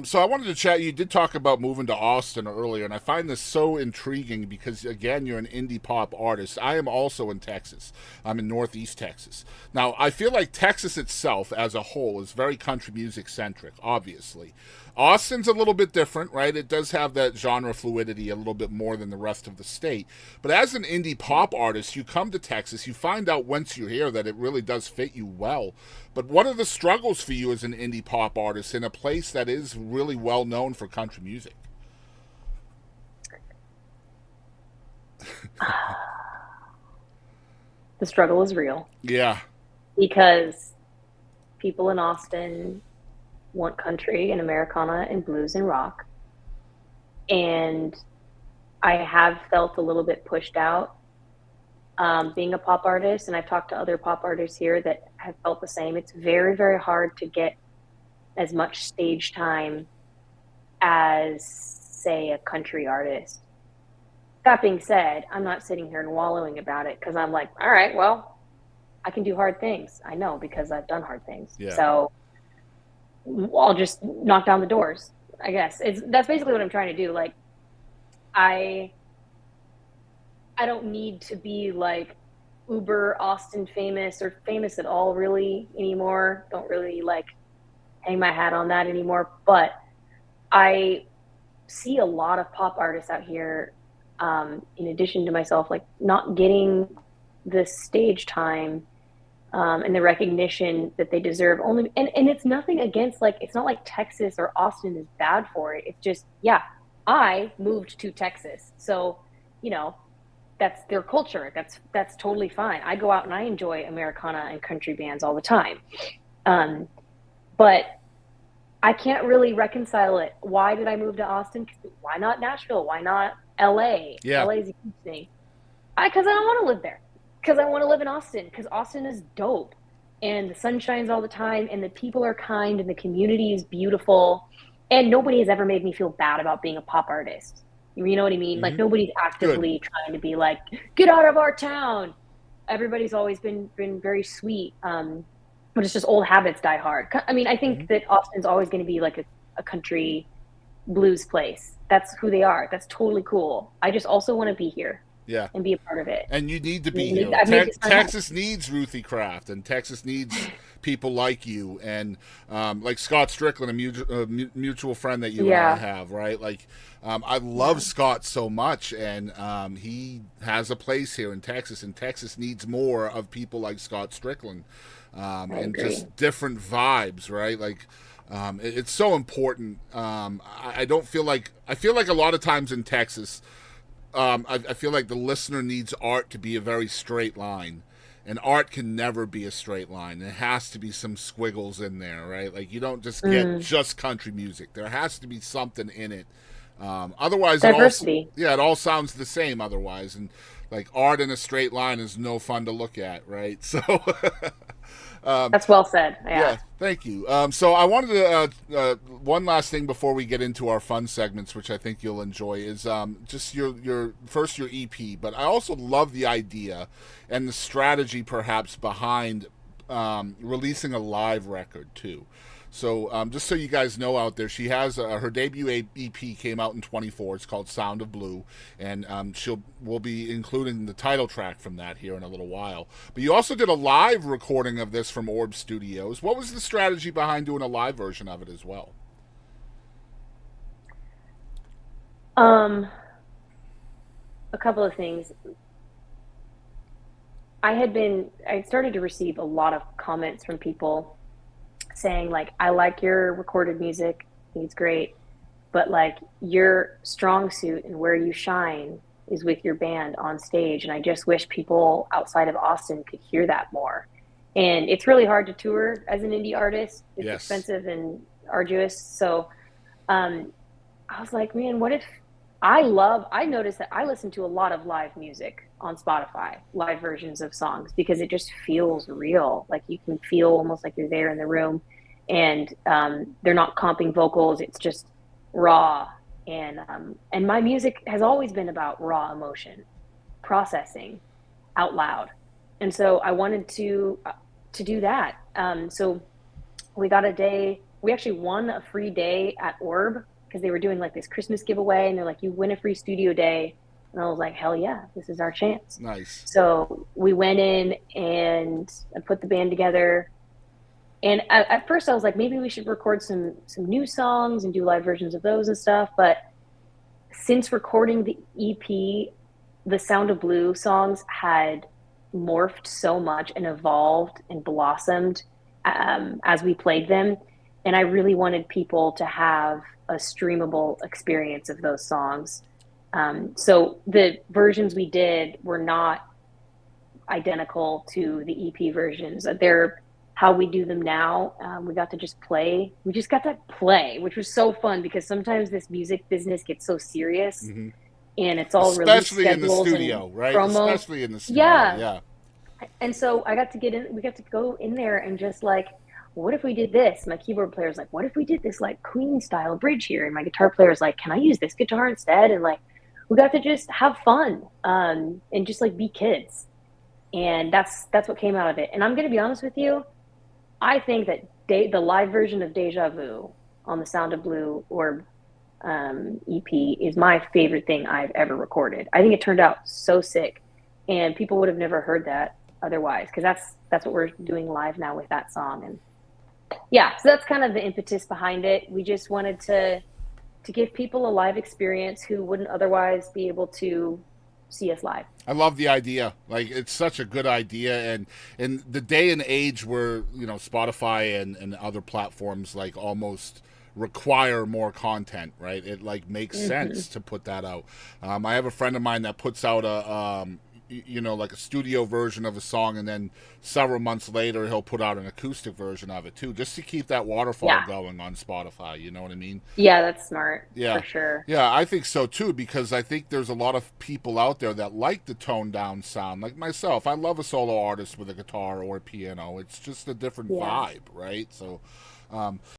So I wanted to chat. You did talk about moving to Austin earlier, and I find this so intriguing because, again, you're an indie pop artist. I am also in Texas. I'm in Northeast Texas. Now, I feel like Texas itself, as a whole, is very country music centric. Obviously, Austin's a little bit different, right? It does have that genre fluidity a little bit more than the rest of the state. But as an indie pop artist, you come to Texas, you find out once you're here that it really does fit you well. But what are the struggles for you as an indie pop artist in a place that is really well known for country music? The struggle is real Yeah. because people in Austin want country and Americana and blues and rock. And I have felt a little bit pushed out being a pop artist. And I've talked to other pop artists here that have felt the same. It's very, very hard to get as much stage time as, say, a country artist. That being said, I'm not sitting here and wallowing about it because I'm like, all right, well, I can do hard things. I know because I've done hard things. Yeah. So I'll just knock down the doors. I guess that's basically what I'm trying to do. Like I I don't need to be like uber Austin famous or famous at all really anymore. Don't really like hang my hat on that anymore. But I see a lot of pop artists out here, in addition to myself, like not getting the stage time and the recognition that they deserve. Only and it's nothing against like it's not like Texas or Austin is bad for it. It's just yeah, I moved to Texas, so you know that's their culture. That's totally fine. I go out and I enjoy Americana and country bands all the time, um, but I can't really reconcile it. Why did I move to Austin? Why not Nashville? Why not LA? Yeah. LA is a huge thing. Because I don't want to live there. Because I want to live in Austin. Because Austin is dope, and the sun shines all the time, and the people are kind, and the community is beautiful, and nobody has ever made me feel bad about being a pop artist. You know what I mean? Like Hmm. nobody's Good. actively trying to be like, get out of our town. Everybody's always been very sweet. But it's just old habits die hard. I mean, I think Hmm. that Austin's always going to be like a country blues place. That's who they are. That's totally cool. I just also want to be here Yeah. and be a part of it. And you need to be here. I've made this my home. Texas needs Ruthie Craft, and Texas needs people like you, and like Scott Strickland, mutual friend that you and I Yeah, have, right? Like, I love yeah, Scott so much, and he has a place here in Texas, and Texas needs more of people like Scott Strickland, I and agree. just different vibes, right? Like, it's so important. I don't feel like I feel like a lot of times in Texas, I feel like the listener needs art to be a very straight line. And art can never be a straight line. There has to be some squiggles in there, right? Like you don't just get Mm, just country music. There has to be something in it. Otherwise, diversity. yeah, it all sounds the same. Otherwise, and like art in a straight line is no fun to look at, right? So, That's well said. Yeah. yeah, thank you. So I wanted to one last thing before we get into our fun segments, which I think you'll enjoy, is just your first your EP. But I also love the idea and the strategy, perhaps behind releasing a live record too. So just so you guys know out there, she has her debut EP came out in 24. It's called Sound of Blue, and we'll be including the title track from that here in a little while. But you also did a live recording of this from Orb Studios. What was the strategy behind doing a live version of it as well? Um, a couple of things. I started to receive a lot of comments from people saying like, I like your recorded music. I think it's great. But like your strong suit and where you shine is with your band on stage. And I just wish people outside of Austin could hear that more. And it's really hard to tour as an indie artist. It's Yes. expensive and arduous. So um, I was like, man, what if I noticed that I listen to a lot of live music on Spotify, live versions of songs, because it just feels real. Like you can feel almost like you're there in the room, and they're not comping vocals. It's just raw. And my music has always been about raw emotion, processing out loud. And so I wanted to do that. So we got a day. we actually won a free day at Orb because they were doing like this Christmas giveaway, and they're like, you win a free studio day. And I was like, hell yeah, this is our chance. Nice. So we went in and I put the band together. And at first I was like, maybe we should record some new songs and do live versions of those and stuff. But since recording the EP, the Sound of Blue songs had morphed so much and evolved and blossomed as we played them. And I really wanted people to have a streamable experience of those songs. So the versions we did were not identical to the EP versions. They're how we do them now. We got to just play. We just got to play, which was so fun because sometimes this music business gets so serious Hmm. and it's all release Especially in the schedules and studio, right? promo. Especially in the studio. Yeah. Yeah. And so I got to get in, we got to go in there and just like, what if we did this? My keyboard player's like, what if we did this like Queen style bridge here? And my guitar player's like, can I use this guitar instead? And like, we got to just have fun and just like be kids. And that's what came out of it. And I'm going to be honest with you, I think that the live version of Deja Vu on the Sound of Blue or EP is my favorite thing I've ever recorded. I think it turned out so sick, and people would have never heard that otherwise because that's what we're doing live now with that song. And yeah, so that's kind of the impetus behind it. We just wanted to give people a live experience who wouldn't otherwise be able to see us live. I love the idea. Like it's such a good idea, and in the day and age where Spotify and other platforms like almost require more content, right? It like makes Mm-hmm. sense to put that out. I have a friend of mine that puts out a like a studio version of a song, and then several months later he'll put out an acoustic version of it too, just to keep that waterfall Yeah, going on Spotify. You know what I mean? yeah, that's smart for Yeah. sure. Yeah, I think so too, because I think there's a lot of people out there that like the toned down sound. Like myself, I love a solo artist with a guitar or a piano. It's just a different Yeah. vibe, right? So, um,